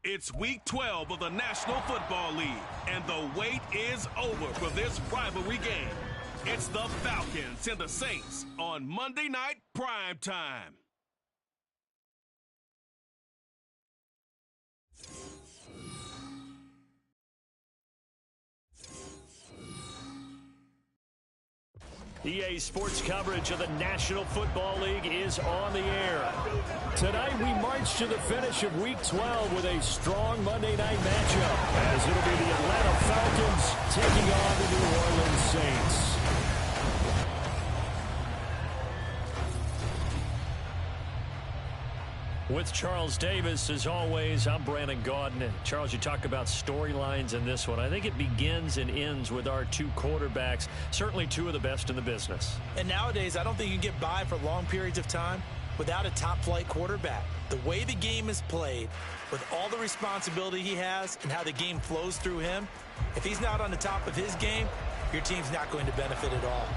It's Week 12 of the National Football League, and the wait is over for this rivalry game. It's the Falcons and the Saints on Monday Night Prime Time. EA Sports coverage of the National Football League is on the air. Tonight we march to the finish of Week 12 with a strong Monday night matchup, as it'll be the Atlanta Falcons taking on the New Orleans Saints. With Charles Davis, as always, I'm Brandon Gaudin. And Charles, you talk about storylines in this one. I think it begins and ends with our two quarterbacks, certainly two of the best in the business. And nowadays, I don't think you can get by for long periods of time without a top-flight quarterback. The way the game is played, with all the responsibility he has and how the game flows through him, if he's not on the top of his game, your team's not going to benefit at all.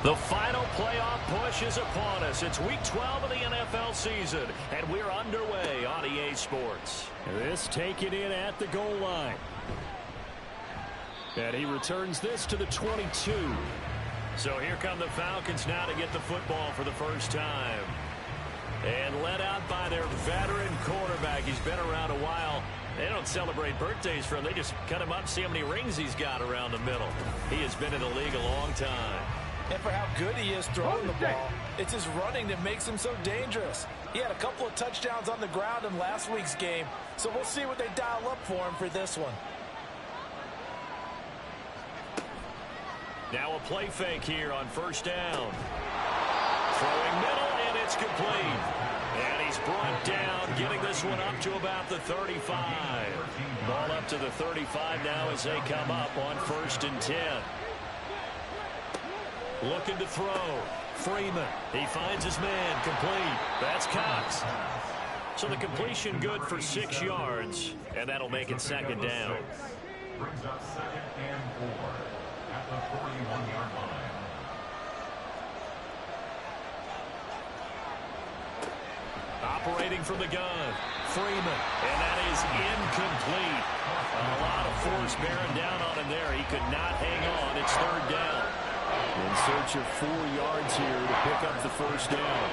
The final playoff push is upon us. It's Week 12 of the NFL season, and we're underway on EA Sports. This taken in at the goal line. And he returns this to the 22. So here come the Falcons now to get the football for the first time. And led out by their veteran quarterback. He's been around a while. They don't celebrate birthdays for him. They just cut him up, see how many rings he's got around the middle. He has been in the league a long time. And for how good he is throwing the ball, it's his running that makes him so dangerous. He had a couple of touchdowns on the ground in last week's game, so we'll see what they dial up for him for this one. Now a play fake here on first down. Throwing middle, and it's complete. And he's brought down, getting this one up to about the 35. Ball up to the 35 now as they come up on 1st and 10. Looking to throw. Freeman. He finds his man. Complete. That's Cox. So the completion good for 6 yards. And that'll make it 2nd down. Brings up 2nd and 4 at the 41-yard line. Operating from the gun. Freeman. And that is incomplete. A lot of force bearing down on him there. He could not hang on. It's 3rd down. In search of 4 yards here to pick up the first down.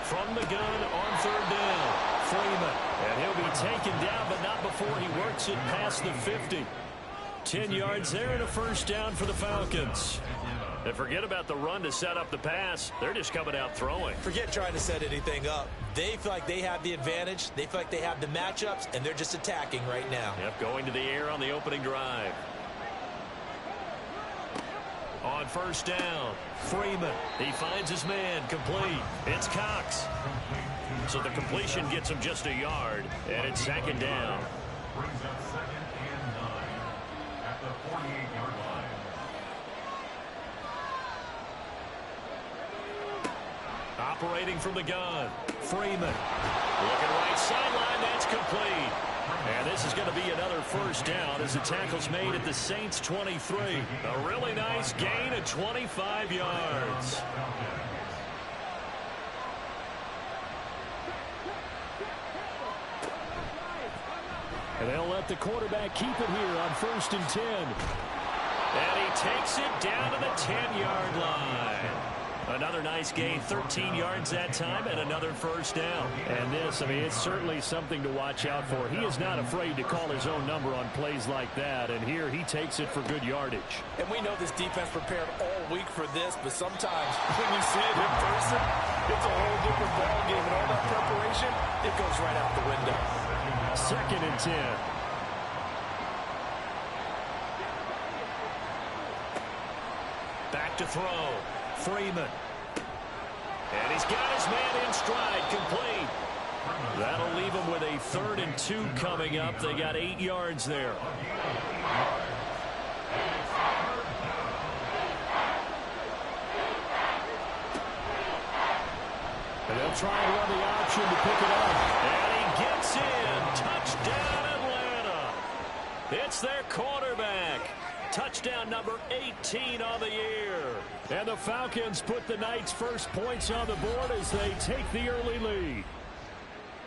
From the gun on 3rd down. Freeman. And he'll be taken down, but not before he works it past the 50. 10 yards there and a first down for the Falcons. And forget about the run to set up the pass. They're just coming out throwing. Forget trying to set anything up. They feel like they have the advantage. They feel like they have the matchups, and they're just attacking right now. Yep, going to the air on the opening drive. On first down, Freeman. He finds his man. Complete. It's Cox. So the completion gets him just a yard, and it's 2nd down. Brings up 2nd and 9 at the 48-yard line. Operating from the gun, Freeman. Looking right sideline, that's complete. And this is going to be another first down as the tackle's made at the Saints' 23. A really nice gain of 25 yards. And they'll let the quarterback keep it here on 1st and 10. And he takes it down to the 10-yard line. Another nice gain, 13 yards that time, and another first down. And this, I mean, it's certainly something to watch out for. He is not afraid to call his own number on plays like that, and here he takes it for good yardage. And we know this defense prepared all week for this, but sometimes when you see it in person, it's a whole different ballgame, and all that preparation, it goes right out the window. 2nd and 10. Back to throw. Freeman. And he's got his man in stride. Complete. That'll leave him with a 3rd and 2 coming up. They got 8 yards there. And they'll try and run the option to pick it up. And he gets in. Touchdown, Atlanta. It's their quarterback. Touchdown number 18 on the year. And the Falcons put the night's first points on the board as they take the early lead.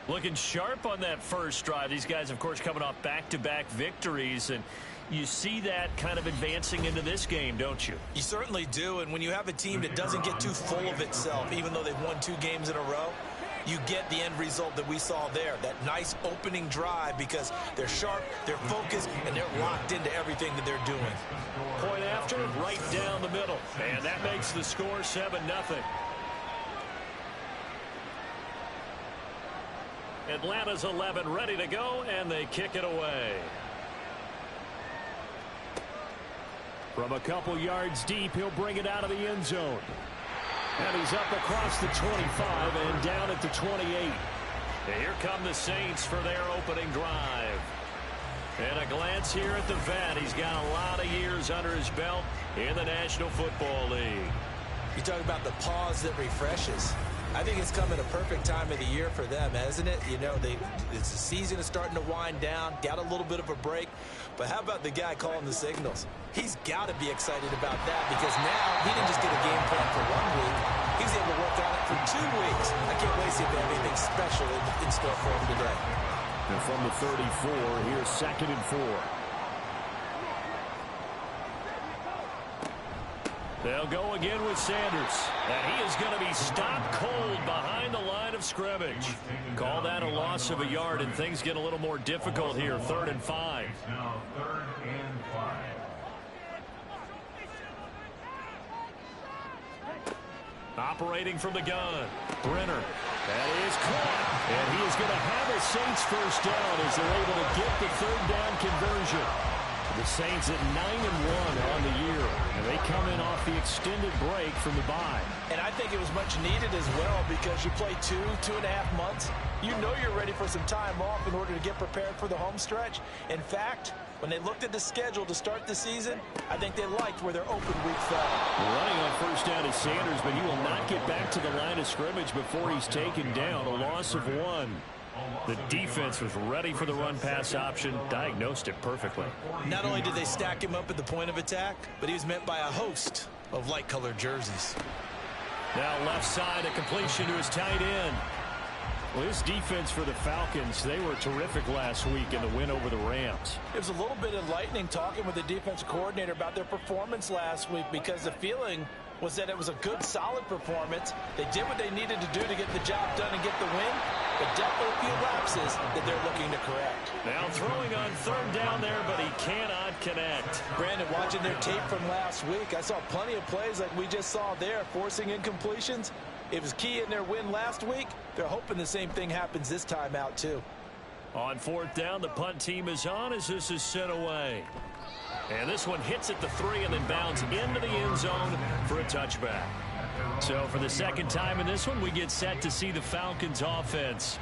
Looking sharp on that first drive. These guys, of course, coming off back-to-back victories, and you see that kind of advancing into this game, don't you? You certainly do, and when you have a team that doesn't get too full of itself, even though they've won 2 games in a row, you get the end result that we saw there, that nice opening drive, because they're sharp, they're focused, and they're locked into everything that they're doing. Point after, right down the middle, and that makes the score 7-0. Atlanta's 11 ready to go, and they kick it away. From a couple yards deep, he'll bring it out of the end zone. And he's up across the 25 and down at the 28. And here come the Saints for their opening drive. And a glance here at the vet. He's got a lot of years under his belt in the National Football League. You talk about the pause that refreshes. I think it's come at a perfect time of the year for them, hasn't it? You know, the season is starting to wind down, got a little bit of a break. But how about the guy calling the signals? He's got to be excited about that because now he didn't just get a game plan for 1 week. He's able to work on it for 2 weeks. I can't wait to see if they have anything special in store for him today. And from the 34, here's 2nd and 4. They'll go again with Sanders. And he is going to be stopped cold behind the line of scrimmage. Call that a loss of a yard, and things get a little more difficult here. 3rd and 5. Now 3rd and 5. Operating from the gun. Brenner. That is caught. And he is going to have a Saints first down as they're able to get the 3rd down conversion. The Saints at 9-1 on the year. And they come in off the extended break from the bye. And I think it was much needed as well because you play 2.5 months. You know you're ready for some time off in order to get prepared for the home stretch. In fact, when they looked at the schedule to start the season, I think they liked where their open week fell. Running on first down is Sanders, but he will not get back to the line of scrimmage before he's taken down. A loss of 1. The defense was ready for the run-pass option, diagnosed it perfectly. Not only did they stack him up at the point of attack, but he was met by a host of light-colored jerseys. Now left side, a completion to his tight end. Well, his defense for the Falcons, they were terrific last week in the win over the Rams. It was a little bit enlightening talking with the defensive coordinator about their performance last week because the feeling was that it was a good, solid performance. They did what they needed to do to get the job done and get the win, but definitely a few lapses that they're looking to correct. Now throwing on 3rd down there, but he cannot connect. Brandon, watching their tape from last week, I saw plenty of plays like we just saw there, forcing incompletions. It was key in their win last week. They're hoping the same thing happens this time out, too. On 4th down, the punt team is on as this is sent away. And this one hits at the 3 and then bounds into the end zone for a touchback. So for the 2nd time in this one, we get set to see the Falcons offense.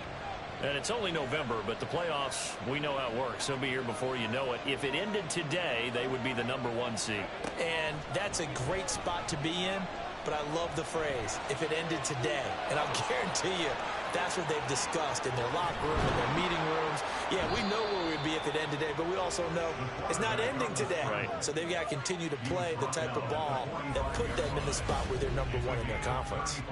And it's only November, but the playoffs, we know how it works. They'll be here before you know it. If it ended today, they would be the #1 seed. And that's a great spot to be in. But I love the phrase, if it ended today. And I'll guarantee you, that's what they've discussed in their locker room, in their meeting rooms. Yeah, we know where we'd be if it ended today, but we also know it's not ending today. Right. So they've got to continue to play the type of ball that put them in the spot where they're #1 in their conference.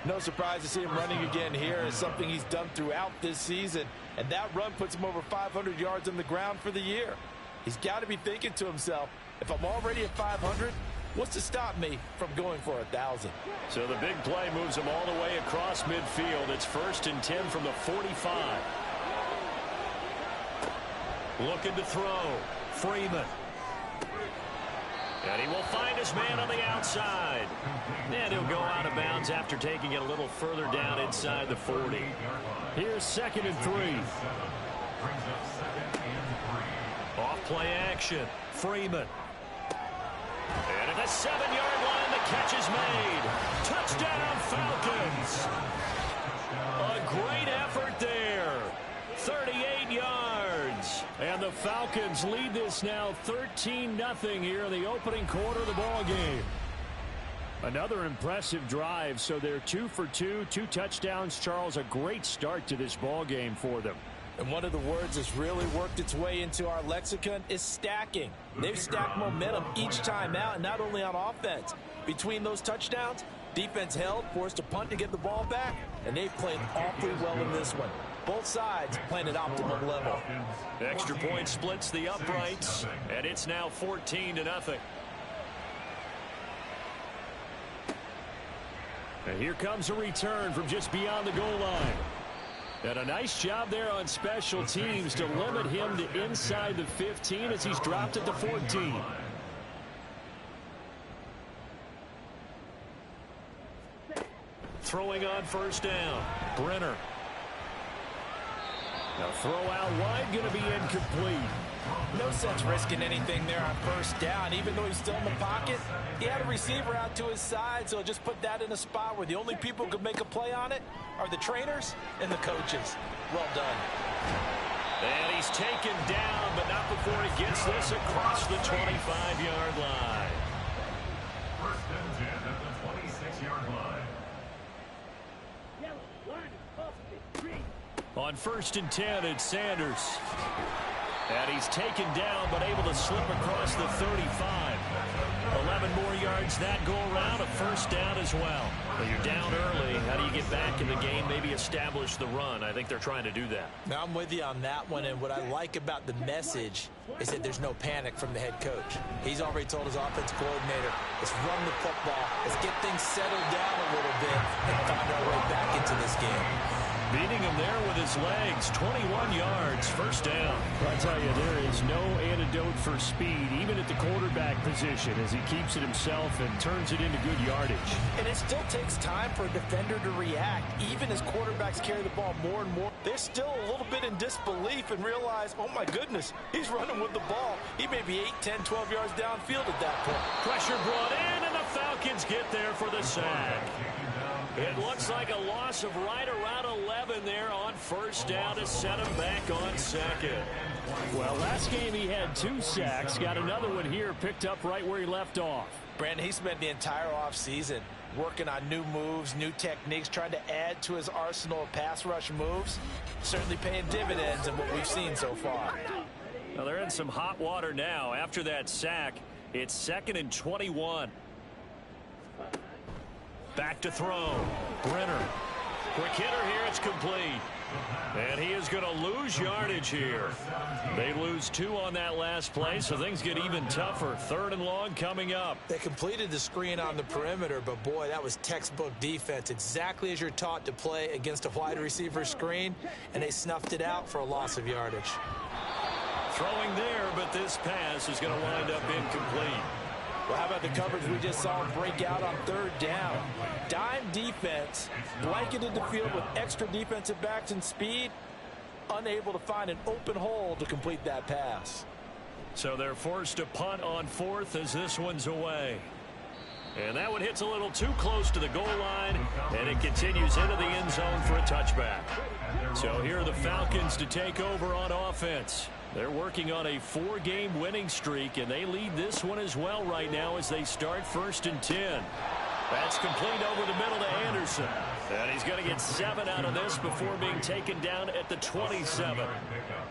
No surprise to see him running again here. It's something he's done throughout this season. And that run puts him over 500 yards on the ground for the year. He's got to be thinking to himself, if I'm already at 500, what's to stop me from going for 1,000? So the big play moves him all the way across midfield. It's 1st and 10 from the 45. Looking to throw. Freeman. And he will find his man on the outside. And he'll go out of bounds after taking it a little further down inside the 40. Here's 2nd and 3. Off play action. Freeman. And at the 7-yard line, the catch is made. Touchdown, Falcons. A great effort there. 38 yards. And the Falcons lead this now 13-0 here in the opening quarter of the ball game. Another impressive drive, so they're 2 for 2, 2 touchdowns. Charles, a great start to this ball game for them. And one of the words that's really worked its way into our lexicon is stacking. They've stacked momentum each time out, and not only on offense. Between those touchdowns, defense held, forced a punt to get the ball back, and they've played awfully well in this one. Both sides playing at optimum level. Extra point splits the uprights, and it's now 14-0. And here comes a return from just beyond the goal line. And a nice job there on special teams to limit him to inside the 15 as he's dropped at the 14. Throwing on 1st down. Brenner. Now throw out wide, going to be incomplete. No sense risking anything there on 1st down. Even though he's still in the pocket, he had a receiver out to his side, so just put that in a spot where the only people who could make a play on it are the trainers and the coaches. Well done. And he's taken down, but not before he gets this across the 25-yard line. 1st and 10 at the 26-yard line. On 1st and 10, it's Sanders. And he's taken down, but able to slip across the 35. 11 more yards that go around, a first down as well. Well, you're down early. How do you get back in the game, maybe establish the run? I think they're trying to do that. Now, I'm with you on that one, and what I like about the message is that there's no panic from the head coach. He's already told his offensive coordinator, let's run the football, let's get things settled down a little bit and find our way back into this game. Beating him there with his legs, 21 yards, first down. Well, I tell you, there is no antidote for speed, even at the quarterback position, as he keeps it himself and turns it into good yardage. And it still takes time for a defender to react. Even as quarterbacks carry the ball more and more, they're still a little bit in disbelief and realize, oh my goodness, he's running with the ball. He may be 8, 10, 12 yards downfield at that point. Pressure brought in, and the Falcons get there for the sack. It looks like a loss of right around 11 there on first down to set him back on second. Well, last game he had 2 sacks. Got another one here, picked up right where he left off. Brandon, he spent the entire offseason working on new moves, new techniques, trying to add to his arsenal of pass rush moves. Certainly paying dividends in what we've seen so far. Well, they're in some hot water now. After that sack, it's 2nd and 21. Back to throw. Brenner. Quick hitter here. It's complete. And he is going to lose yardage here. They lose 2 on that last play, so things get even tougher. 3rd and long coming up. They completed the screen on the perimeter, but boy, that was textbook defense. Exactly as you're taught to play against a wide receiver screen, and they snuffed it out for a loss of yardage. Throwing there, but this pass is going to wind up incomplete. Well, how about the coverage we just saw break out on 3rd down? Dime defense, blanketed the field with extra defensive backs and speed, unable to find an open hole to complete that pass. So they're forced to punt on 4th as this one's away. And that one hits a little too close to the goal line, and it continues into the end zone for a touchback. So here are the Falcons to take over on offense. They're working on a 4-game winning streak, and they lead this one as well right now as they start 1st and 10. That's complete over the middle to Anderson. And he's going to get 7 out of this before being taken down at the 27.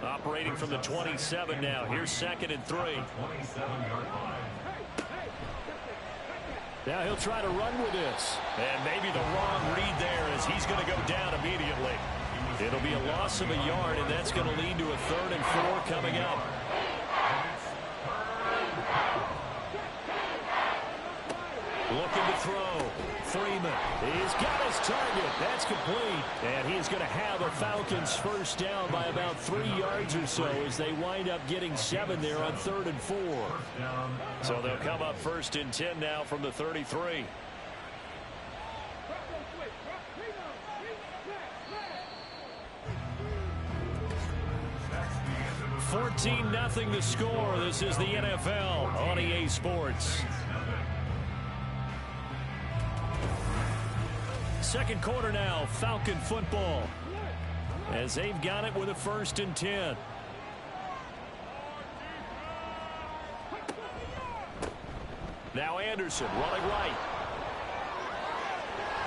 Operating from the 27 now. Here's 2nd and 3. Now he'll try to run with this. And maybe the wrong read there as he's going to go down immediately. It'll be a loss of a yard, and that's going to lead to a 3rd and 4 coming up. Looking to throw. Freeman. He's got his target. That's complete. And he's going to have a Falcons first down by about 3 yards or so as they wind up getting 7 there on 3rd and 4. So they'll come up 1st and 10 now from the 33. 14-0 the score. This is the NFL on EA Sports. Second quarter now, Falcon football, as they've got it with a 1st and 10. Now Anderson running right.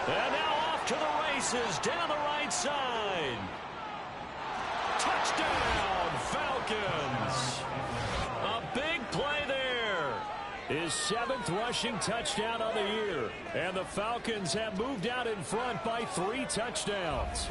And now off to the races down the right side. Touchdown, Falcons. A big play there. His 7th rushing touchdown on the year. And the Falcons have moved out in front by 3 touchdowns.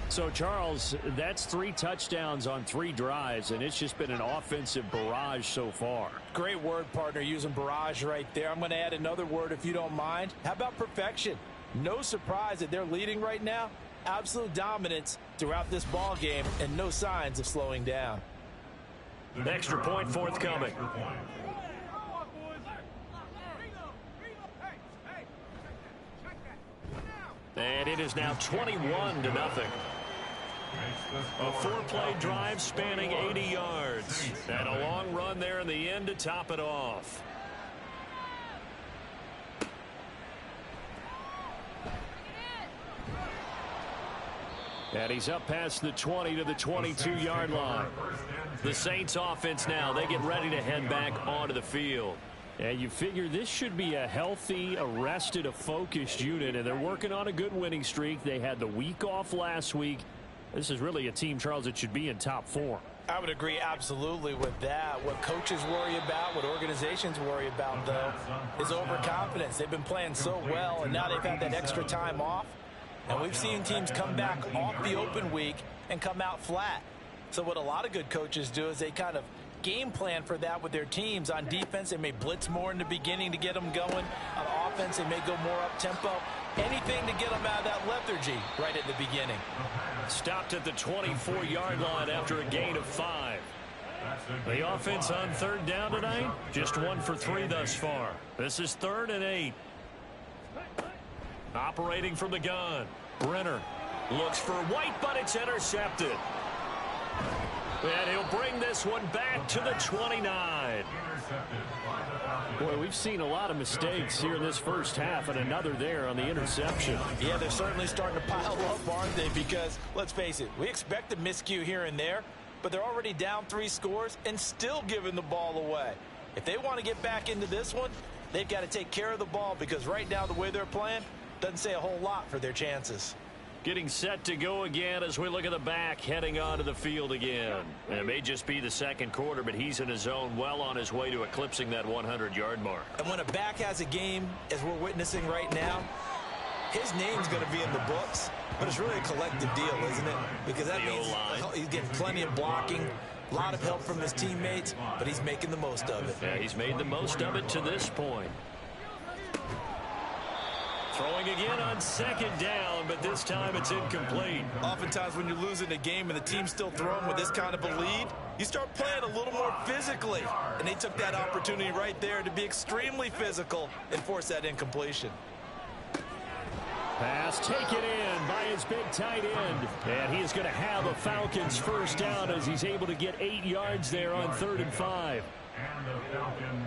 So, Charles, that's 3 touchdowns on 3 drives, and it's just been an offensive barrage so far. Great word, partner, using barrage right there. I'm going to add another word if you don't mind. How about perfection? No surprise that they're leading right now. Absolute dominance throughout this ball game and no signs of slowing down. Extra point forthcoming. And it is now 21-0. A 4-play drive spanning 80 yards. And a long run there in the end to top it off. And he's up past the 20 to the 22-yard line. The Saints offense now, they get ready to head back onto the field. And you figure this should be a healthy, a rested, a focused unit, and they're working on a good winning streak. They had the week off last week. This is really a team, Charles, that should be in top 4. I would agree absolutely with that. What coaches worry about, what organizations worry about, though, is overconfidence. They've been playing so well, and now they've had that extra time off. And we've seen teams come back off the open week and come out flat. So what a lot of good coaches do is they kind of game plan for that with their teams. On defense, they may blitz more in the beginning to get them going. On offense, they may go more up-tempo. Anything to get them out of that lethargy right at the beginning. Stopped at the 24-yard line after a gain of 5. The offense on third down tonight, just 1 for 3 thus far. This is 3rd and 8. Operating from the gun, Brenner looks for White, but it's intercepted. And he'll bring this one back to the 29. Boy, we've seen a lot of mistakes here in this first half, and another there on the interception. Yeah, they're certainly starting to pile up, aren't they? Because, let's face it, we expect a miscue here and there, but they're already down 3 scores and still giving the ball away. If they want to get back into this one, they've got to take care of the ball, because right now the way they're playing doesn't say a whole lot for their chances. Getting set to go again as we look at the back heading onto the field again. And it may just be the second quarter, but he's in his zone, well on his way to eclipsing that 100-yard mark. And when a back has a game, as we're witnessing right now, his name's going to be in the books, but it's really a collective deal, isn't it? Because that means he's getting plenty of blocking, a lot of help from his teammates, but he's making the most of it. Yeah, he's made the most of it to this point. Throwing again on second down, but this time it's incomplete. Oftentimes when you're losing a game and the team's still throwing with this kind of a lead, you start playing a little more physically. And they took that opportunity right there to be extremely physical and force that incompletion. Pass taken in by his big tight end. And he is going to have a Falcons first down as he's able to get 8 yards there on 3rd and 5.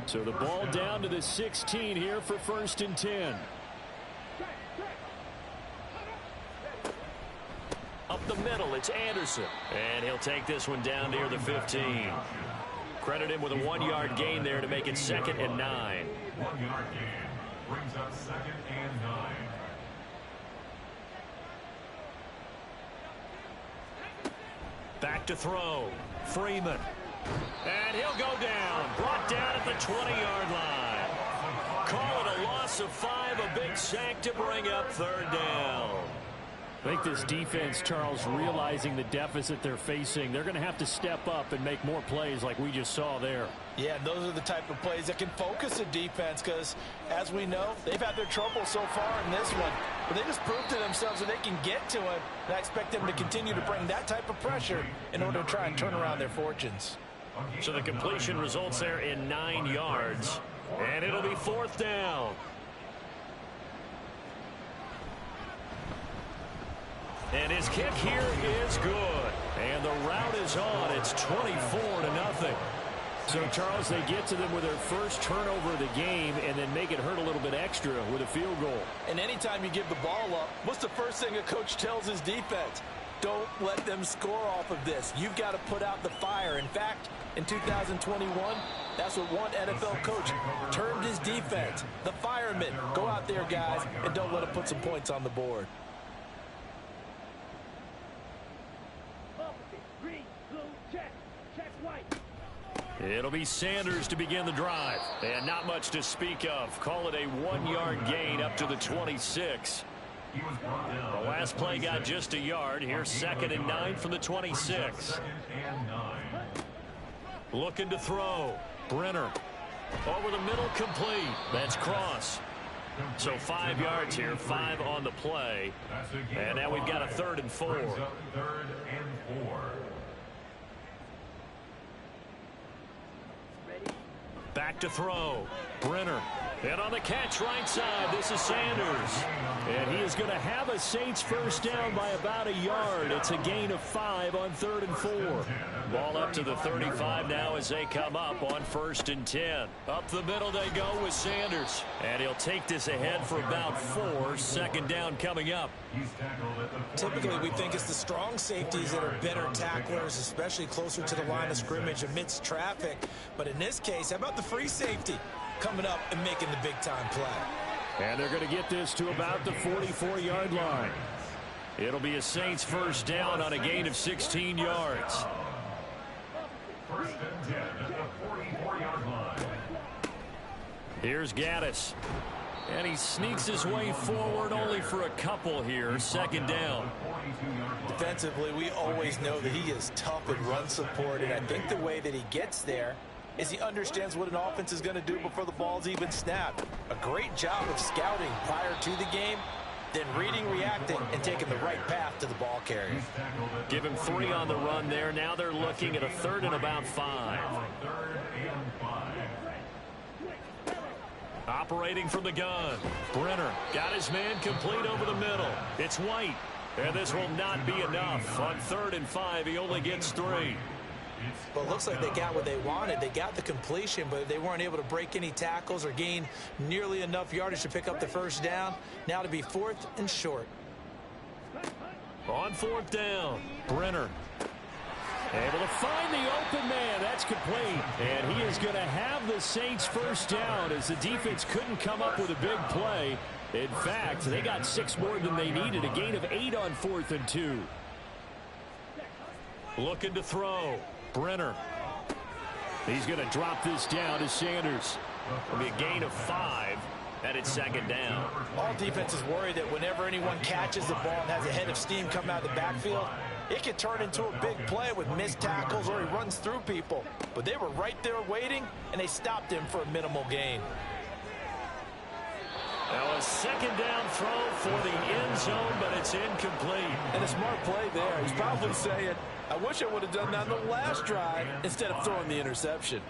So the ball down to the 16 here for 1st and 10. Up the middle, it's Anderson. And he'll take this one down near the 15. Credit him with a 1-yard gain there to make it 2nd and 9. 1-yard gain brings up 2nd and 9. Back to throw. Freeman. And he'll go down. Brought down at the 20-yard line. Call it a loss of 5, a big sack to bring up 3rd down. I think this defense, Charles, realizing the deficit they're facing, they're going to have to step up and make more plays like we just saw there. Yeah, and those are the type of plays that can focus a defense because, as we know, they've had their trouble so far in this one. But they just proved to themselves that they can get to it, and I expect them to continue to bring that type of pressure in order to try and turn around their fortunes. So the completion results there in 9 yards, and it'll be 4th down. And his kick here is good. And the route is on. It's 24-0. So, Charles, they get to them with their first turnover of the game and then make it hurt a little bit extra with a field goal. And anytime you give the ball up, what's the first thing a coach tells his defense? Don't let them score off of this. You've got to put out the fire. In fact, in 2021, that's what one NFL coach termed his defense. The firemen. Go out there, guys, and don't let them put some points on the board. It'll be Sanders to begin the drive. And not much to speak of. Call it a 1-yard gain up to the 26. The last play got just a yard. Here's 2nd and 9 from the 26. Looking to throw. Brenner. Over the middle, complete. That's Cross. So 5 yards here, 5 on the play. And now we've got a 3rd and 4. 3rd and 4. Back to throw. Brenner. And on the catch right side, this is Sanders. And he is going to have a Saints first down by about a yard. It's a gain of 5 on 3rd and 4. Ball up to the 35 now as they come up on 1st and 10. Up the middle they go with Sanders. And he'll take this ahead for about 4. 2nd down coming up. Typically, we think it's the strong safeties that are better tacklers, especially closer to the line of scrimmage amidst traffic. But in this case, how about the free safety coming up and making the big-time play? And they're going to get this to about the 44-yard line. It'll be a Saints first down on a gain of 16 yards. First and 10 at the 44-yard line. Here's Gaddis. And he sneaks his way forward only for a couple here. Second down. Defensively, we always know that he is tough in run support, and I think the way that he gets there is he understands what an offense is going to do before the ball's even snapped. A great job of scouting prior to the game, then reading, reacting, and taking the right path to the ball carrier. Give him 3 on the run there. Now they're looking at a 3rd and about 5. Operating from the gun. Brenner got his man complete over the middle. It's White. And this will not be enough. On 3rd and 5, he only gets 3. Well, it looks like they got what they wanted. They got the completion, but they weren't able to break any tackles or gain nearly enough yardage to pick up the first down. Now to be 4th and short. On 4th down, Brenner able to find the open man. That's complete. And he is going to have the Saints first down as the defense couldn't come up with a big play. In fact, they got 6 more than they needed. A gain of 8 on 4th and 2. Looking to throw. Brenner. He's going to drop this down to Sanders. It'll be a gain of 5. And it's second down. All defenses worry that whenever anyone catches the ball and has a head of steam come out of the backfield, it can turn into a big play with missed tackles or he runs through people. But they were right there waiting, and they stopped him for a minimal gain. Now a second down throw for the end zone, but it's incomplete. And a smart play there. He's probably saying, I wish I would have done that on the last drive instead of throwing the interception.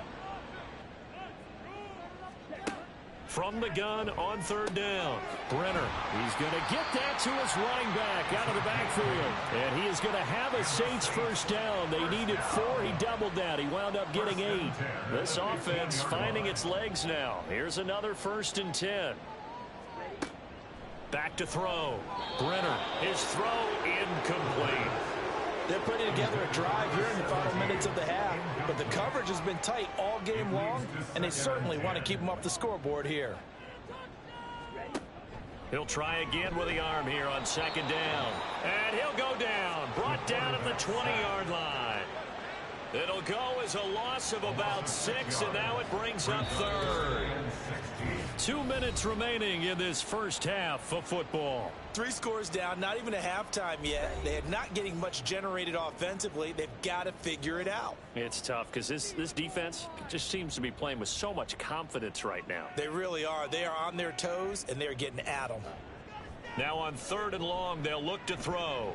From the gun on 3rd down, Brenner. He's going to get that to his running back out of the backfield. And he is going to have a Saints first down. They needed 4. He doubled that. He wound up getting 8. This offense finding its legs now. Here's another 1st and 10. Back to throw. Brenner. His throw incomplete. They're putting together a drive here in the final minutes of the half, but the coverage has been tight all game long, and they certainly want to keep them off the scoreboard here. He'll try again with the arm here on 2nd down, and he'll go down, brought down at the 20-yard line. It'll go as a loss of about 6, and now it brings up 3rd. 2 minutes remaining in this first half of football. 3 scores down, not even a halftime yet. They are not getting much generated offensively. They've got to figure it out. It's tough because this defense just seems to be playing with so much confidence right now. They really are. They are on their toes, and they're getting at them. Now on 3rd and long, they'll look to throw.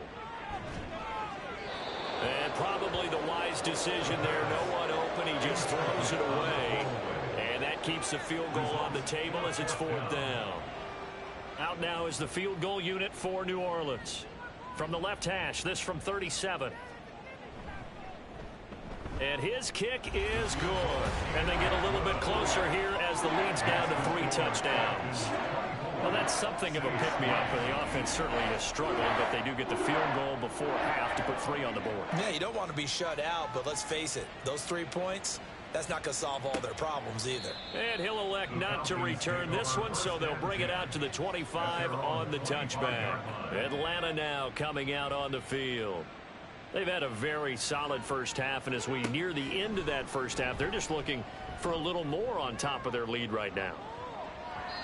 And probably the wise decision there. No one open. He just throws it away. And that keeps the field goal on the table as it's 4th down. Out now is the field goal unit for New Orleans. From the left hash, this from 37. And his kick is good. And they get a little bit closer here as the lead's down to 3 touchdowns. Well, that's something of a pick-me-up, and the offense certainly has struggled, but they do get the field goal before half to put 3 on the board. Yeah, you don't want to be shut out, but let's face it, those 3 points, that's not going to solve all their problems either. And he'll elect not to return this one, so they'll bring it out to the 25 on the touchback. Atlanta now coming out on the field. They've had a very solid first half, and as we near the end of that first half, they're just looking for a little more on top of their lead right now.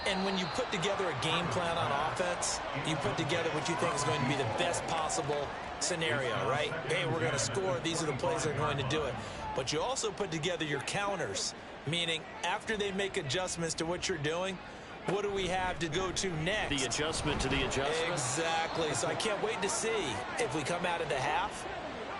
And when you put together a game plan on offense, you put together what you think is going to be the best possible scenario, right? Hey, we're going to score. These are the plays that are going to do it. But you also put together your counters, meaning after they make adjustments to what you're doing, what do we have to go to next? The adjustment to the adjustment. Exactly. So I can't wait to see if we come out of the half,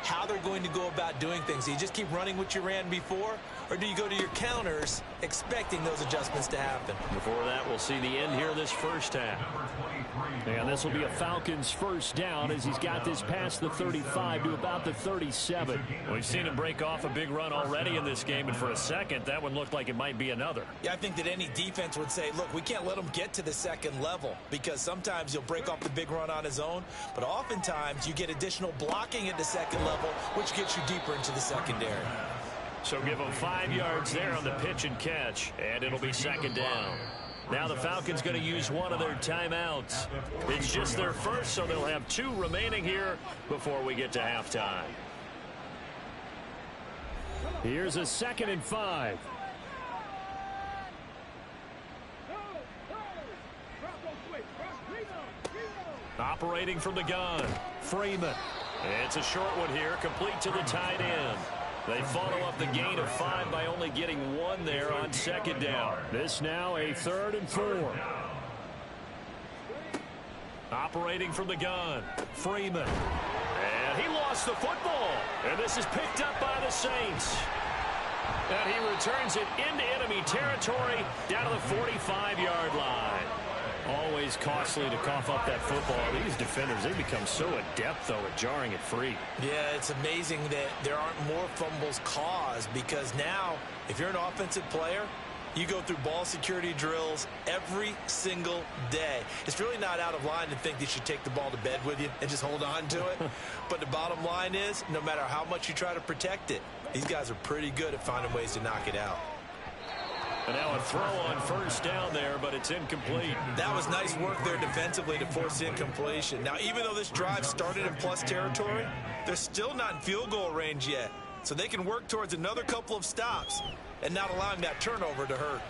how they're going to go about doing things. Do you just keep running what you ran before, or do you go to your counters expecting those adjustments to happen? Before that, we'll see the end here of this first half. And this will be a Falcons first down as he's got this past the 35 to about the 37. We've seen him break off a big run already in this game, and for a second, that one looked like it might be another. Yeah, I think that any defense would say, look, we can't let him get to the second level, because sometimes he'll break off the big run on his own, but oftentimes you get additional blocking at the second level, which gets you deeper into the secondary. So give him 5 yards there on the pitch and catch, and it'll be second down. Now the Falcons going to use one of their timeouts. It's just their first, so they'll have 2 remaining here before we get to halftime. Here's a 2nd and 5. Operating from the gun, Freeman. It's a short one here, complete to the tight end. They follow up the gain of 5 by only getting 1 there on 2nd down. This now a 3rd and 4. Operating from the gun, Freeman. And he lost the football. And this is picked up by the Saints. And he returns it into enemy territory down to the 45-yard line. Always costly to cough up that football. These defenders, they become so adept, though, at jarring it free. Yeah, it's amazing that there aren't more fumbles caused, because now, if you're an offensive player, you go through ball security drills every single day. It's really not out of line to think that you should take the ball to bed with you and just hold on to it. But the bottom line is, no matter how much you try to protect it, these guys are pretty good at finding ways to knock it out. And now a throw on 1st down there, but it's incomplete. That was nice work there defensively to force incompletion. Now, even though this drive started in plus territory, they're still not in field goal range yet. So they can work towards another couple of stops and not allowing that turnover to hurt.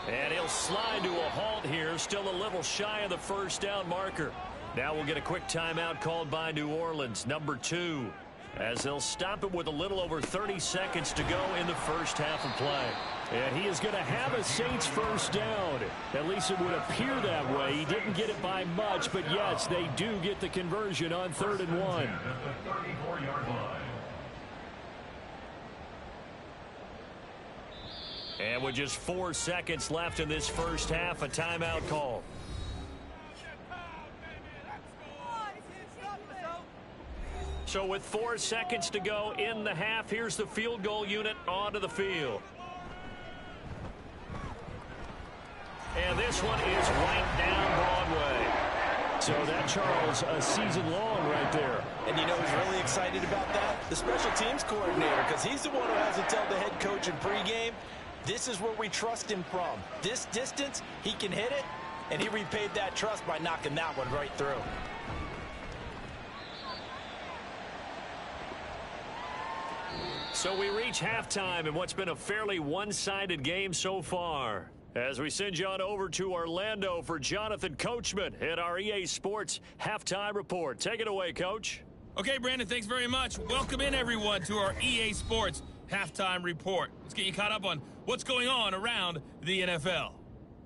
And he'll slide to a halt here, still a little shy of the 1st down marker. Now we'll get a quick timeout called by New Orleans, number 2, as they'll stop it with a little over 30 seconds to go in the 1st half of play. And he is going to have a Saints 1st down. At least it would appear that way. He didn't get it by much, but yes, they do get the conversion on 3rd and 1. And with just 4 seconds left in this 1st half, a timeout call. So with 4 seconds to go in the half, here's the field goal unit onto the field. And this one is right down Broadway. So that, Charles, a season long right there. And you know who's really excited about that? The special teams coordinator, because he's the one who has to tell the head coach in pregame, this is where we trust him from. This distance, he can hit it, and he repaid that trust by knocking that one right through. So we reach halftime in what's been a fairly one-sided game so far. As we send you on over to Orlando for Jonathan Coachman at our EA Sports Halftime Report. Take it away, Coach. Okay, Brandon, thanks very much. Welcome in, everyone, to our EA Sports Halftime Report. Let's get you caught up on what's going on around the NFL.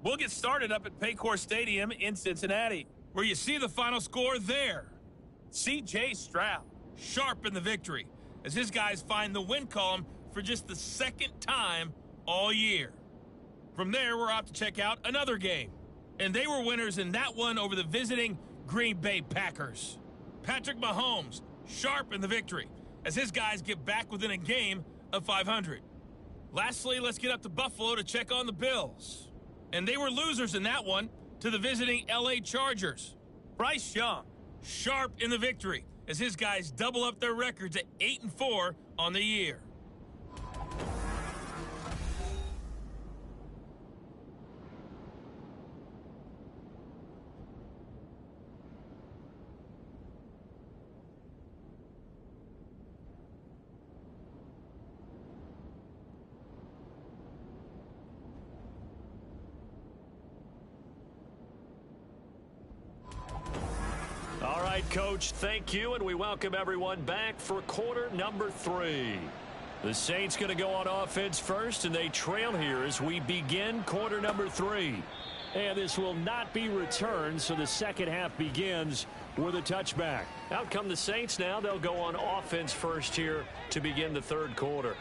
We'll get started up at Paycor Stadium in Cincinnati, where you see the final score there. C.J. Stroud, sharp in the victory, as his guys find the win column for just the 2nd time all year. From there, we're off to check out another game. And they were winners in that one over the visiting Green Bay Packers. Patrick Mahomes, sharp in the victory, as his guys get back within a game of 500. Lastly, let's get up to Buffalo to check on the Bills. And they were losers in that one to the visiting L.A. Chargers. Bryce Young, sharp in the victory, as his guys double up their records at 8-4 on the year. All right, Coach, thank you, and we welcome everyone back for quarter number 3. The Saints going to go on offense first, and they trail here as we begin quarter number 3. And this will not be returned, so the 2nd half begins with a touchback. Out come the Saints now. They'll go on offense first here to begin the 3rd quarter.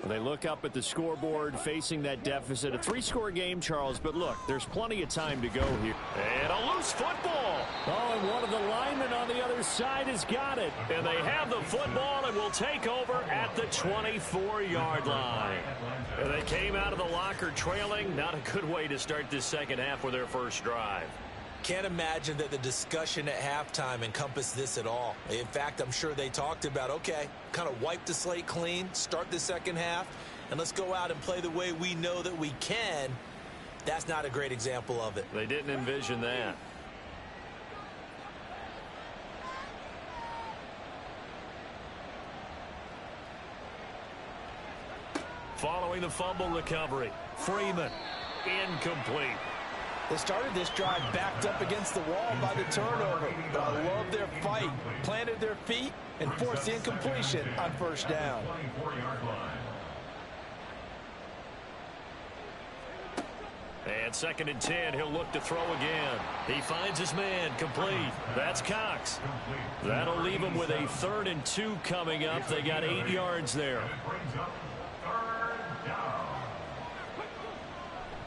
They look up at the scoreboard facing that deficit. A 3-score game, Charles, but look, there's plenty of time to go here. And a loose football. Oh, and one of the linemen on the other side has got it. And they have the football and will take over at the 24-yard line. And they came out of the locker trailing. Not a good way to start this 2nd half with their first drive. Can't imagine that the discussion at halftime encompassed this at all. In fact, I'm sure they talked about, okay, kind of wipe the slate clean, start the 2nd half, and let's go out and play the way we know that we can. That's not a great example of it. They didn't envision that. Following the fumble recovery, Freeman, incomplete. They started this drive backed up against the wall by the turnover, but I love their fight. Planted their feet and forced the incompletion on first down. And 2nd and 10, he'll look to throw again. He finds his man, complete. That's Cox. That'll leave him with a 3rd and 2 coming up. They got 8 yards there.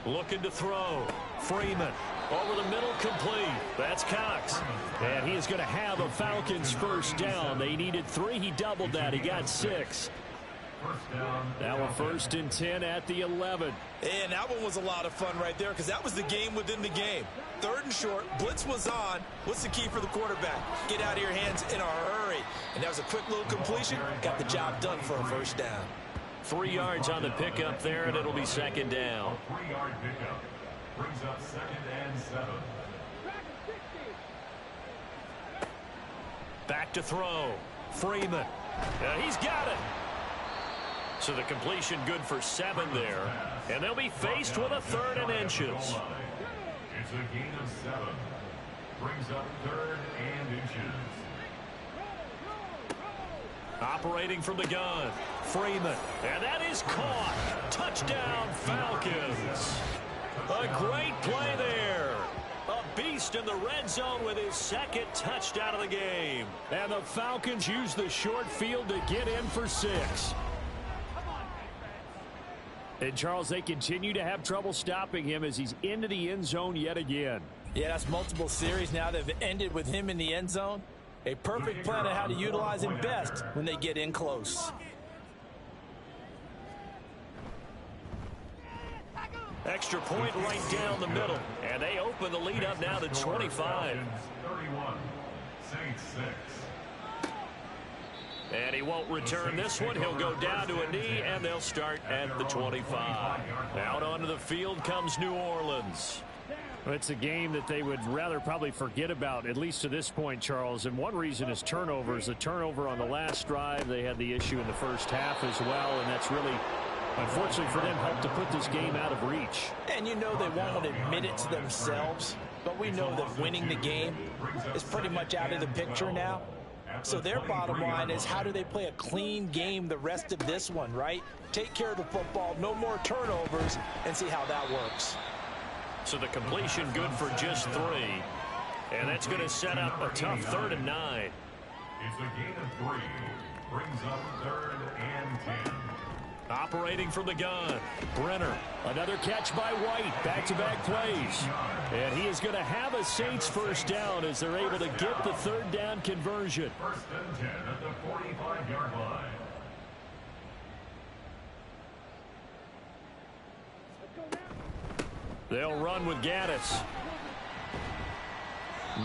Looking to throw. Freeman over the middle, complete. That's Cox. And he is going to have a Falcons first down. They needed 3. He doubled that. He got 6. Now a 1st and 10 at the 11. And that one was a lot of fun right there because that was the game within the game. 3rd and short, blitz was on. What's the key for the quarterback? Get out of your hands in a hurry. And that was a quick little completion. Got the job done for a first down. 3 yards on the pickup there, and it'll be 2nd down. 3-yard pickup brings up 2nd and 7. Back to throw. Freeman. He's got it. So the completion good for 7 there. And they'll be faced with a 3rd and inches. It's a gain of 7. Brings up 3rd and inches. Operating from the gun, Freeman. And that is caught. Touchdown, Falcons. A great play there. A beast in the red zone with his 2nd touchdown of the game. And the Falcons use the short field to get in for 6. And, Charles, they continue to have trouble stopping him as he's into the end zone yet again. Yeah, that's multiple series now that have ended with him in the end zone. A perfect plan on how to utilize him best when they get in close. Extra point right down the middle. And they open the lead up now to 25. 31, Saints 6. And he won't return this one. He'll go down to a knee, and they'll start at the 25. Out onto the field comes New Orleans. Well, it's a game that they would rather probably forget about, at least to this point, Charles. And one reason is turnovers. The turnover on the last drive, they had the issue in the first half as well, and that's really, unfortunately for them, helped to put this game out of reach. And you know they won't admit it to themselves, but we know that winning the game is pretty much out of the picture now. So their bottom line is, how do they play a clean game the rest of this one, right? Take care of the football, no more turnovers, and see how that works. So the completion good for just 3. And that's going to set up a tough 3rd and 9. It's a gain of 3. Brings up 3rd and 10. Operating from the gun, Brenner. Another catch by White. Back-to-back plays. And he is going to have a Saints first down as they're able to get the 3rd down conversion. 1st and 10 at the 45-yard line. They'll run with Gaddis.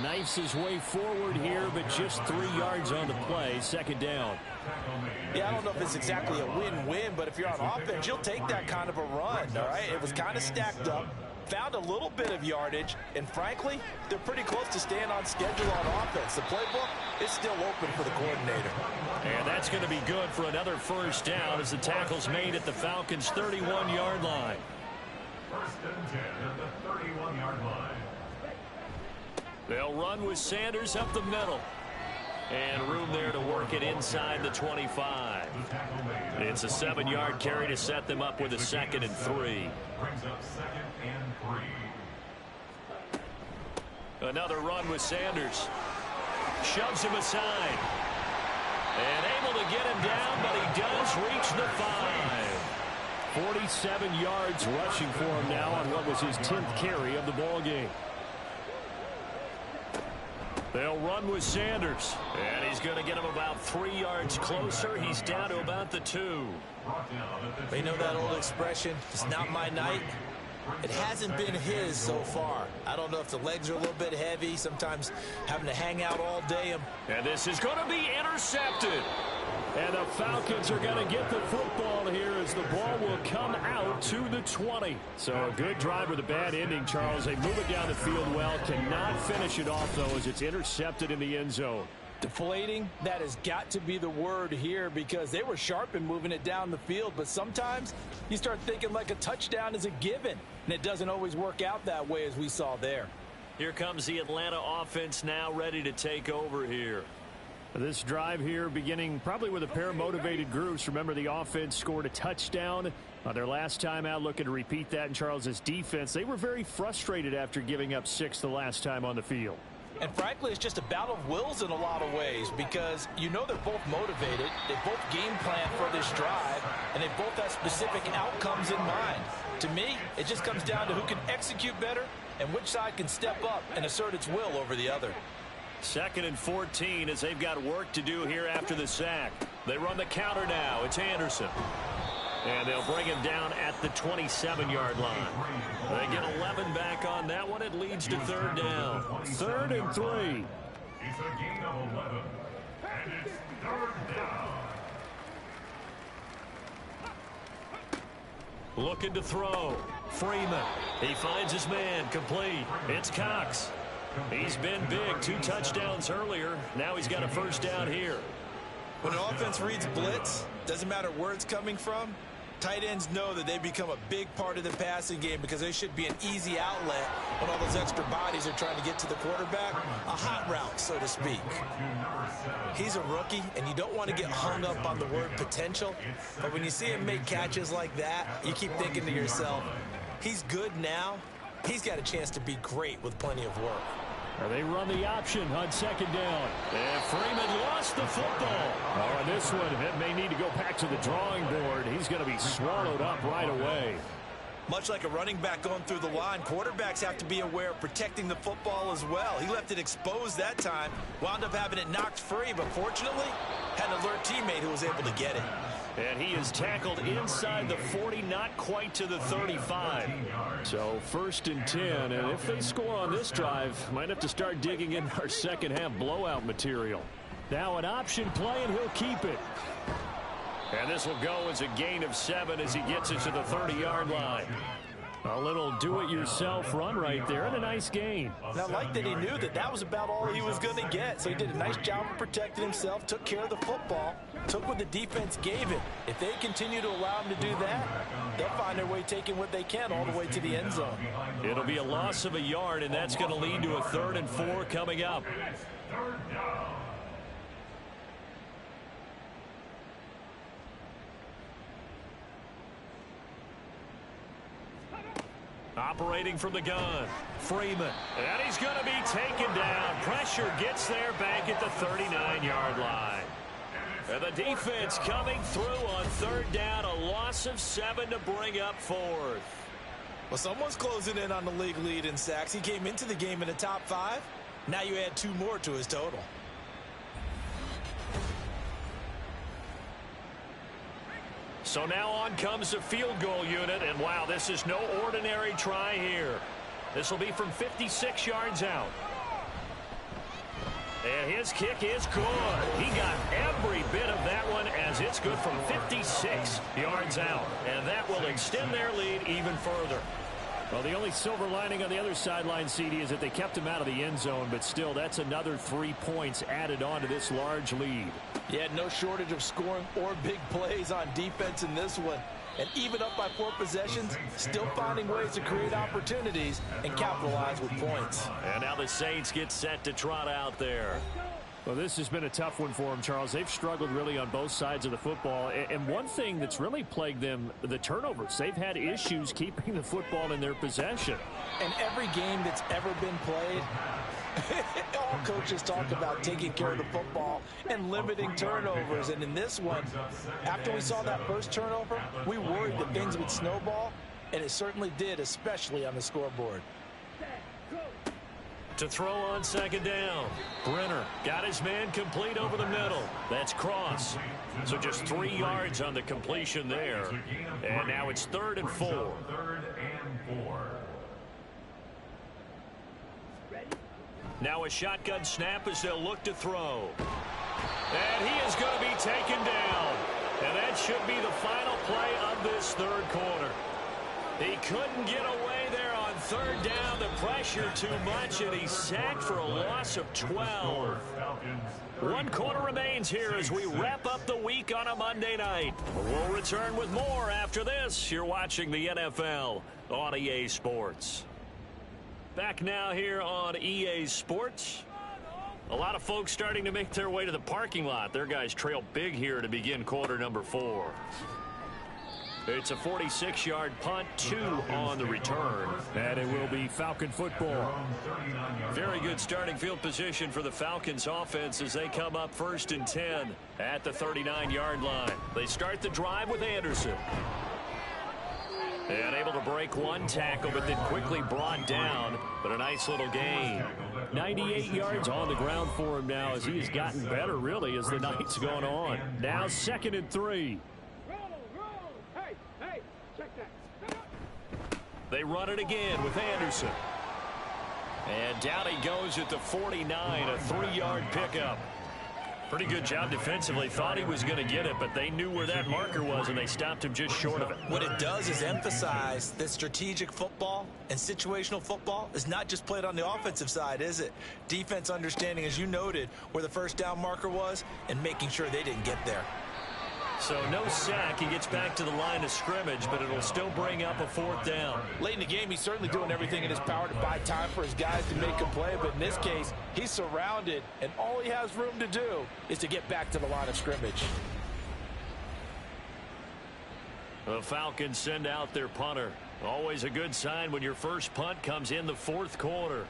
Knifes his way forward here, but just 3 yards on the play. 2nd down. Yeah, I don't know if it's exactly a win-win, but if you're on offense, you'll take that kind of a run, all right? It was kind of stacked up, found a little bit of yardage, and frankly, they're pretty close to staying on schedule on offense. The playbook is still open for the coordinator. And that's going to be good for another first down as the tackle's made at the Falcons' 31-yard line. 1st and 10 at the 31-yard line. They'll run with Sanders up the middle. And room there to work it inside the 25. It's a 7-yard carry to set them up with a 2nd and 3. Brings up 2nd and 3. Another run with Sanders. Shoves him aside. And able to get him down, but he does reach the 5. 47 yards rushing for him now on what was his 10th carry of the ball game. They'll run with Sanders. And he's going to get him about 3 yards closer. He's down to about the 2. You know that old expression, it's not my night? It hasn't been his so far. I don't know if the legs are a little bit heavy, sometimes having to hang out all day. And this is going to be intercepted. And the the Falcons are going to get the football here as the ball will come out to the 20. So a good drive with a bad ending, Charles. They move it down the field well. Cannot finish it off, though, as it's intercepted in the end zone. Deflating, that has got to be the word here because they were sharp in moving it down the field. But sometimes you start thinking like a touchdown is a given, and it doesn't always work out that way as we saw there. Here comes the Atlanta offense now ready to take over here. This drive here beginning probably with a pair of motivated groups. Remember, the offense scored a touchdown on their last time out, looking to repeat that in Charles's defense. They were very frustrated after giving up 6 the last time on the field. And frankly, it's just a battle of wills in a lot of ways because you know they're both motivated, they both game plan for this drive, and they both have specific outcomes in mind. To me, it just comes down to who can execute better and which side can step up and assert its will over the other. 2nd and 14 as they've got work to do here after the sack. They run the counter now. It's Anderson. And they'll bring him down at the 27-yard line. They get 11 back on that one. It leads to 3rd down. 3rd and 3. It's a gain of 11. And it's 3rd down. Looking to throw. Freeman. He finds his man. Complete. It's Cox. He's been big. 2 touchdowns earlier. Now he's got a 1st down here. When an offense reads blitz, doesn't matter where it's coming from, tight ends know that they become a big part of the passing game because they should be an easy outlet when all those extra bodies are trying to get to the quarterback. A hot route, so to speak. He's a rookie, and you don't want to get hung up on the word potential. But when you see him make catches like that, you keep thinking to yourself, he's good now. He's got a chance to be great with plenty of work. They run the option on 2nd down. And Freeman lost the football. On this one, it may need to go back to the drawing board. He's going to be swallowed up right away. Much like a running back going through the line, quarterbacks have to be aware of protecting the football as well. He left it exposed that time, wound up having it knocked free, but fortunately, had an alert teammate who was able to get it. And he is tackled inside the 40, not quite to the 35. So 1st and 10, and if they score on this drive, might have to start digging in our second half blowout material. Now an option play, and he'll keep it. And this will go as a gain of 7 as he gets it to the 30-yard line. A little do-it-yourself run right there, and a nice gain. And I like that he knew that that was about all he was going to get. So he did a nice job of protecting himself, took care of the football, took what the defense gave him. If they continue to allow him to do that, they'll find their way taking what they can all the way to the end zone. It'll be a loss of a yard, and that's going to lead to a 3rd and 4 coming up. Operating from the gun, Freeman. And he's going to be taken down. Pressure gets there back at the 39-yard line. And the defense coming through on 3rd down. A loss of 7 to bring up 4th. Well, someone's closing in on the league lead in sacks. He came into the game in the top 5. Now you add 2 more to his total. So now on comes the field goal unit, and wow, this is no ordinary try here. This will be from 56 yards out. And his kick is good. He got every bit of that one as it's good from 56 yards out. And that will extend their lead even further. Well, the only silver lining on the other sideline, CD, is that they kept him out of the end zone, but still, that's another 3 points added on to this large lead. Yeah, no shortage of scoring or big plays on defense in this one. And even up by 4 possessions, still finding ways to create opportunities and capitalize with points. And now the Saints get set to trot out there. Well, this has been a tough one for them, Charles. They've struggled really on both sides of the football. And one thing that's really plagued them, the turnovers. They've had issues keeping the football in their possession. And every game that's ever been played, all coaches talk about taking care of the football and limiting turnovers. And in this one, after we saw that first turnover, we worried that things would snowball, and it certainly did, especially on the scoreboard. To throw on 2nd down. Brenner got his man complete over the middle. That's Cross. So just 3 yards on the completion there. And now it's 3rd and 4. 3rd and 4. Now a shotgun snap as they'll look to throw. And he is going to be taken down. And that should be the final play of this third quarter. He couldn't get away there on third down. The pressure too much, and he's sacked for a loss of 12. One quarter remains here as we wrap up the week on a Monday night. We'll return with more after this. You're watching the NFL on EA Sports. Back now here on EA Sports. A lot of folks starting to make their way to the parking lot. Their guys trail big here to begin quarter number 4. It's a 46-yard punt, 2 on the return. And it will be Falcon football. Very good starting field position for the Falcons offense as they come up 1st and 10 at the 39-yard line. They start the drive with Anderson. And able to break one tackle, but then quickly brought down. But a nice little gain. 98 yards on the ground for him now as he has gotten better, really, as the night's gone on. Now 2nd and 3. They run it again with Anderson. And down he goes at the 49, a 3-yard pickup. Pretty good job defensively. Thought he was going to get it, but they knew where that marker was, and they stopped him just short of it. What it does is emphasize that strategic football and situational football is not just played on the offensive side, is it? Defense understanding, as you noted, where the first down marker was and making sure they didn't get there. So no sack. He gets back to the line of scrimmage, but it'll still bring up a 4th down. Late in the game, he's certainly doing everything in his power to buy time for his guys to make a play. But in this case, he's surrounded, and all he has room to do is to get back to the line of scrimmage. The Falcons send out their punter. Always a good sign when your first punt comes in the 4th quarter.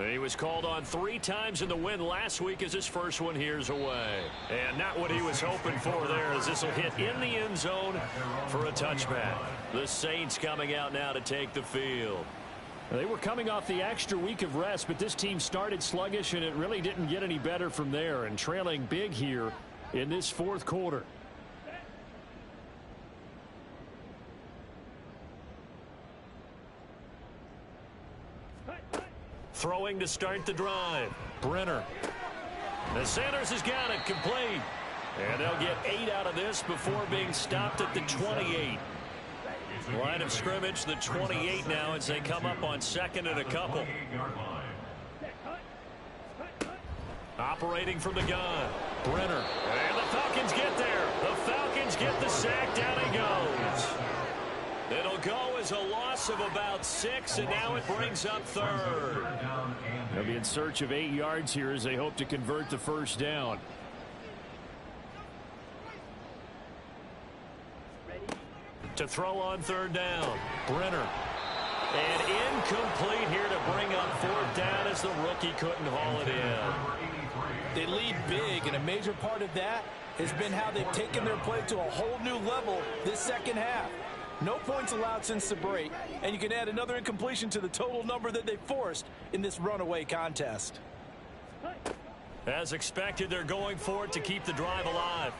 He was called on 3 times in the win last week as his first one here's away. And not what he was hoping for there as this will hit in the end zone for a touchback. The Saints coming out now to take the field. They were coming off the extra week of rest, but this team started sluggish, and it really didn't get any better from there, and trailing big here in this 4th quarter. Throwing to start the drive. Brenner. The Sanders has got it complete. And they'll get 8 out of this before being stopped at the 28. Line of scrimmage, the 28 now as they come up on 2nd and a couple. Operating from the gun. Brenner. And the Falcons get there. The Falcons get the sack. Down he goes. It'll go as a loss of about 6, and now it brings up 3rd. They'll be in search of 8 yards here as they hope to convert the first down. To throw on 3rd down. Brenner. And incomplete here to bring up 4th down as the rookie couldn't haul it in. They lead big, and a major part of that has been how they've taken their play to a whole new level this second half. No points allowed since the break, and you can add another incompletion to the total number that they forced in this runaway contest. As expected, they're going for it to keep the drive alive.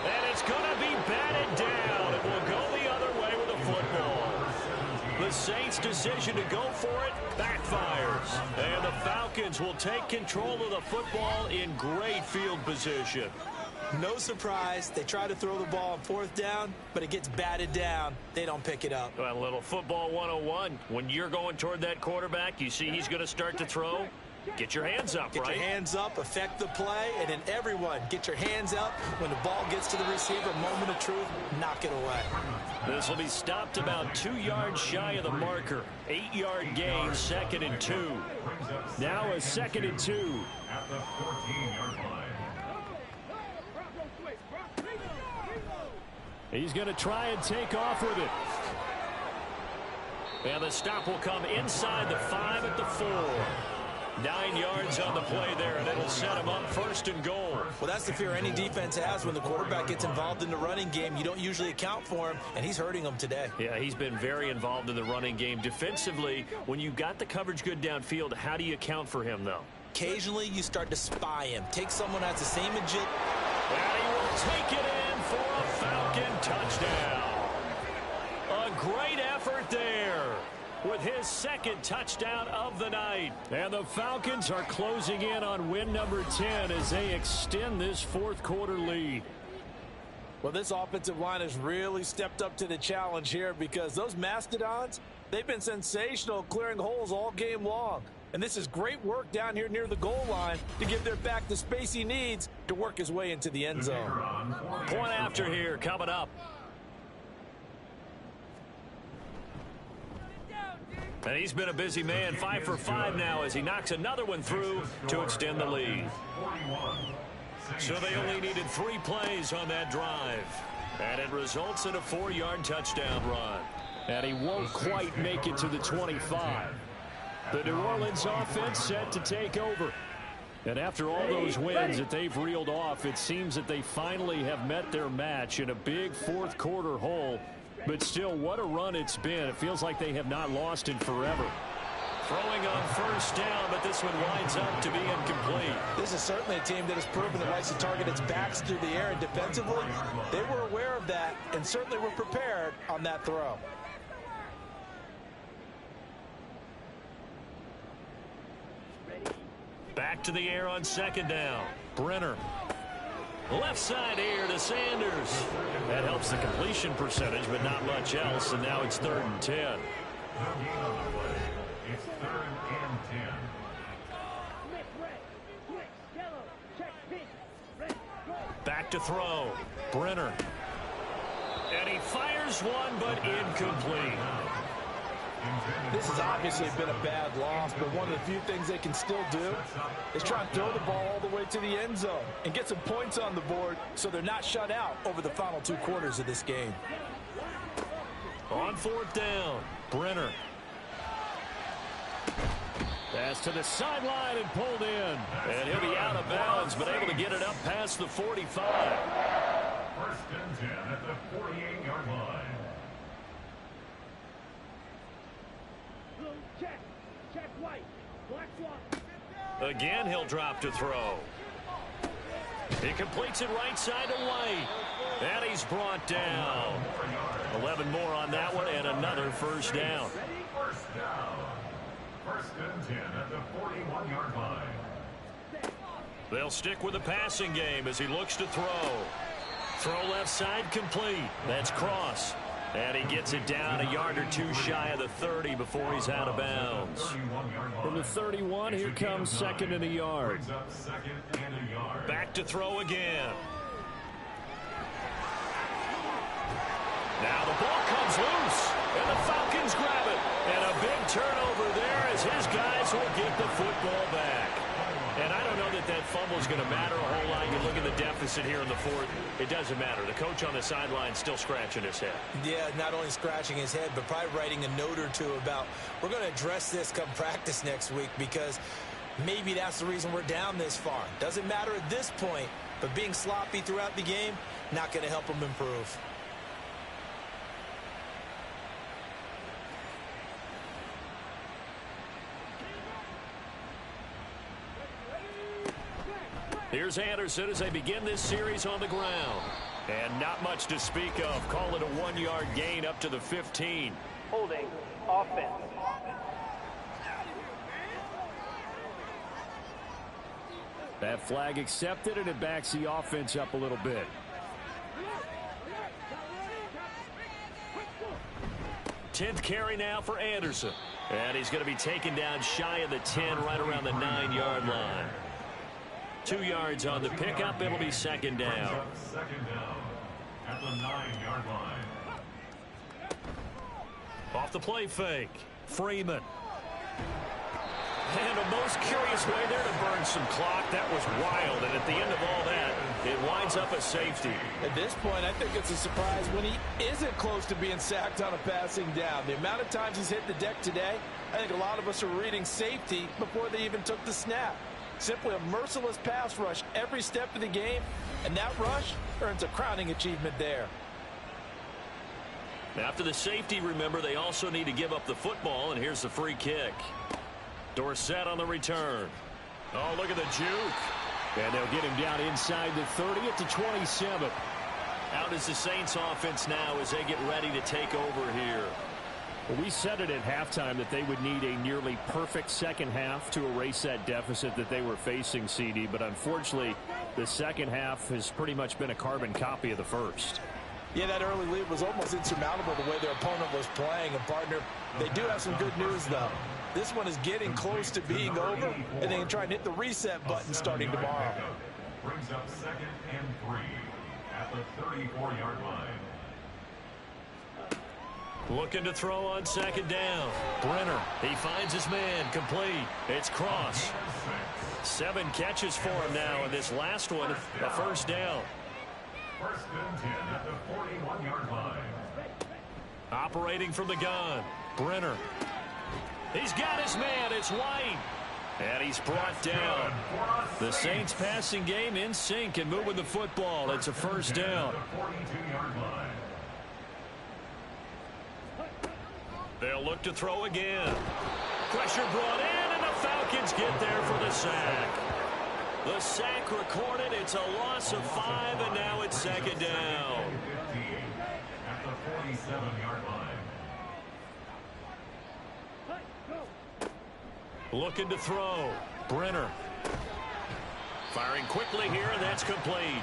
And it's going to be batted down. It will go the other way with a football. The Saints' decision to go for it backfires. And the Falcons will take control of the football in great field position. No surprise, they try to throw the ball on 4th down, but it gets batted down. They don't pick it up. Well, a little football 101. When you're going toward that quarterback, you see he's going to start to throw. Get your hands up, right? Get your hands up, affect the play, and then everyone get your hands up. When the ball gets to the receiver, moment of truth, knock it away. This will be stopped about 2 yards shy of the marker. 8-yard gain, 2nd and 2. Now a 2nd and 2. At the 14-yard line. He's going to try and take off with it. And the stop will come inside the 5 at the 4. 9 yards on the play there, and it'll set him up 1st and goal. Well, that's the fear any defense has when the quarterback gets involved in the running game. You don't usually account for him, and he's hurting them today. Yeah, he's been very involved in the running game. Defensively, when you got the coverage good downfield, how do you account for him, though? Occasionally, you start to spy him. Take someone that's the same agility. And he will take it in for a Falcon touchdown. A great effort there with his 2nd touchdown of the night. And the Falcons are closing in on win number 10 as they extend this 4th quarter lead. Well, this offensive line has really stepped up to the challenge here because those Mastodons, they've been sensational clearing holes all game long. And this is great work down here near the goal line to give their back the space he needs to work his way into the end zone. Point after here coming up. And he's been a busy man, 5 for 5 now as he knocks another one through to extend the lead. So they only needed 3 plays on that drive. And it results in a 4-yard touchdown run. And he won't quite make it to the 25. The New Orleans offense set to take over. And after all those wins that they've reeled off, it seems that they finally have met their match in a big fourth-quarter hole. But still, what a run it's been. It feels like they have not lost in forever. Throwing on first down, but this one winds up to be incomplete. This is certainly a team that has proven it likes to target its backs through the air, and defensively, they were aware of that and certainly were prepared on that throw. Back to the air on second down. Brenner. Left side here to Sanders. That helps the completion percentage, but not much else, and now it's 3rd and 10. It's 3rd and 10. Back to throw. Brenner. And he fires one, but incomplete. This has obviously been a bad loss, but one of the few things they can still do is try and throw the ball all the way to the end zone and get some points on the board so they're not shut out over the final 2 quarters of this game. On 4th down, Brenner. Pass to the sideline and pulled in. And he'll be out of bounds, but able to get it up past the 45. 1st and 10 at the 48-yard line. Again, he'll drop to throw. He completes it right side to White. And he's brought down. 11 more on that one and another first down. 1st down. 1st and 10 at the 41-yard line. They'll stick with the passing game as he looks to throw. Throw left side complete. That's Cross. And he gets it down a yard or 2 shy of the 30 before he's out of bounds. From the 31, here comes 2nd and a yard. Back to throw again. Now the ball comes loose, and the Falcons grab it. And a big turnover there as his guys will get the football back. And I don't know that that fumble is going to matter a whole lot. You look at the deficit here in the 4th. It doesn't matter. The coach on the sideline still scratching his head. Yeah, not only scratching his head, but probably writing a note or 2 about we're going to address this come practice next week because maybe that's the reason we're down this far. Doesn't matter at this point, but being sloppy throughout the game, not going to help them improve. Here's Anderson as they begin this series on the ground. And not much to speak of. Call it a 1-yard gain up to the 15. Holding offense. That flag accepted, and it backs the offense up a little bit. Tenth carry now for Anderson. And he's going to be taken down shy of the 10, right around the 9-yard line. 2 yards on the pickup. It'll be 2nd down. 2nd down at the 9-yard line. Off the play fake. Freeman. And a most curious way there to burn some clock. That was wild. And at the end of all that, it winds up a safety. At this point, I think it's a surprise when he isn't close to being sacked on a passing down. The amount of times he's hit the deck today, I think a lot of us are reading safety before they even took the snap. Simply a merciless pass rush every step of the game, and that rush earns a crowning achievement there. After the safety, remember, they also need to give up the football, and here's the free kick. Dorsett on the return. Oh, look at the juke. And they'll get him down inside the 30 at the 27. Out is the Saints offense now as they get ready to take over here. Well, we said it at halftime that they would need a nearly perfect second half to erase that deficit that they were facing, CD. But unfortunately, the second half has pretty much been a carbon copy of the first. Yeah, that early lead was almost insurmountable the way their opponent was playing. And, partner, they do have some good news, though. This one is getting close to being over, and they can try and hit the reset button starting tomorrow. Brings up 2nd and 3 at the 34-yard line. Looking to throw on 2nd down. Brenner, he finds his man, complete. It's Cross. 7 catches for him now, and this last one, a first down. 1st and 10 at the 41-yard line. Operating from the gun, Brenner. He's got his man, it's White. And he's brought down. The Saints passing game in sync and moving the football. It's a first down. 42-yard line. They'll look to throw again. Pressure brought in, and the Falcons get there for the sack. The sack recorded. It's a loss of 5, and now it's 2nd down. 15 at the 47-yard line. Looking to throw. Brenner. Firing quickly here, and that's complete.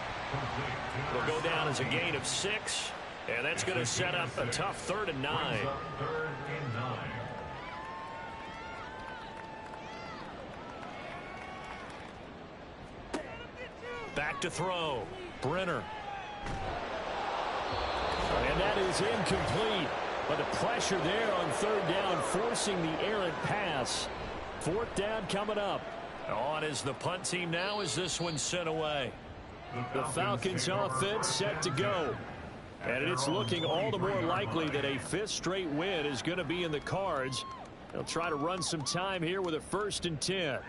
Will go down as a gain of 6, and that's going to set up a tough 3rd and 9. 3rd and 9. Back to throw. Brenner. And that is incomplete. But the pressure there on 3rd down, forcing the errant pass. 4th down coming up. On is the punt team now as this one's sent away. The Falcons offense set to go. And it's looking all the more likely that a 5th straight win is going to be in the cards. They'll try to run some time here with a 1st and 10.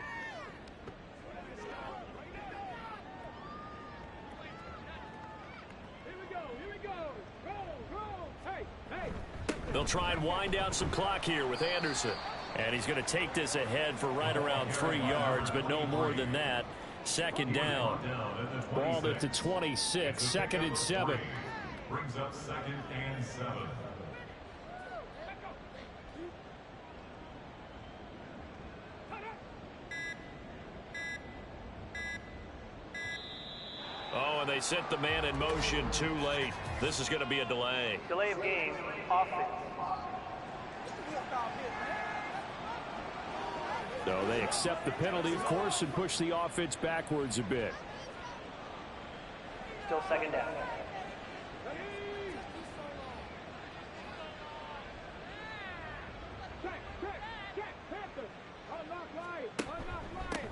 They'll try and wind down some clock here with Anderson. And he's going to take this ahead for right around 3 yards, but no more than that. 2nd down. Ball at the 26, 2nd and 7. Brings up 2nd and 7. Oh, and they sent the man in motion too late. This is going to be a delay. Delay of game, offense. So they accept the penalty, of course, and push the offense backwards a bit. Still 2nd down.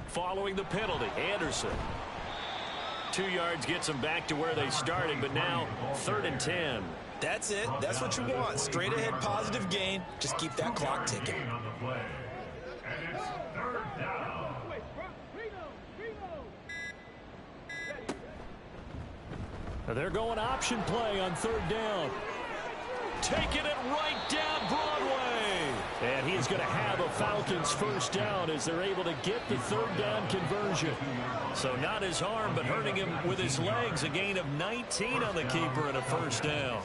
Following the penalty, Anderson. 2 yards gets them back to where they started, but now 3rd and 10. That's it. That's what you want. Straight ahead positive gain. Just keep that clock ticking. On the play. And it's 3rd down. They're going option play on 3rd down. Taking it right down Broadway. And he's going to have a Falcons 1st down as they're able to get the 3rd down conversion. So not his arm, but hurting him with his legs. A gain of 19 on the keeper and a 1st down.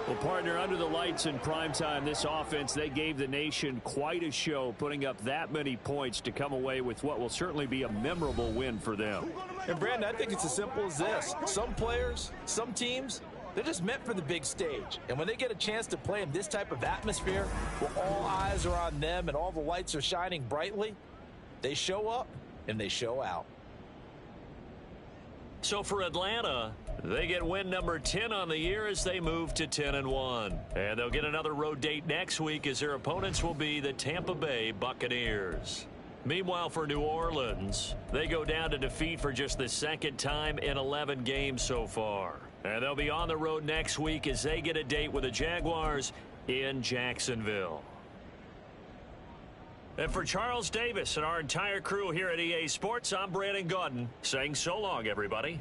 Well, partner, under the lights in primetime, this offense, they gave the nation quite a show, putting up that many points to come away with what will certainly be a memorable win for them. And, Brandon, I think it's as simple as this. Some players, some teams, they're just meant for the big stage. And when they get a chance to play in this type of atmosphere where all eyes are on them and all the lights are shining brightly, they show up and they show out. So for Atlanta, they get win number 10 on the year as they move to 10-1. And they'll get another road date next week as their opponents will be the Tampa Bay Buccaneers. Meanwhile, for New Orleans, they go down to defeat for just the 2nd time in 11 games so far. And they'll be on the road next week as they get a date with the Jaguars in Jacksonville. And for Charles Davis and our entire crew here at EA Sports, I'm Brandon Gaudin saying so long, everybody.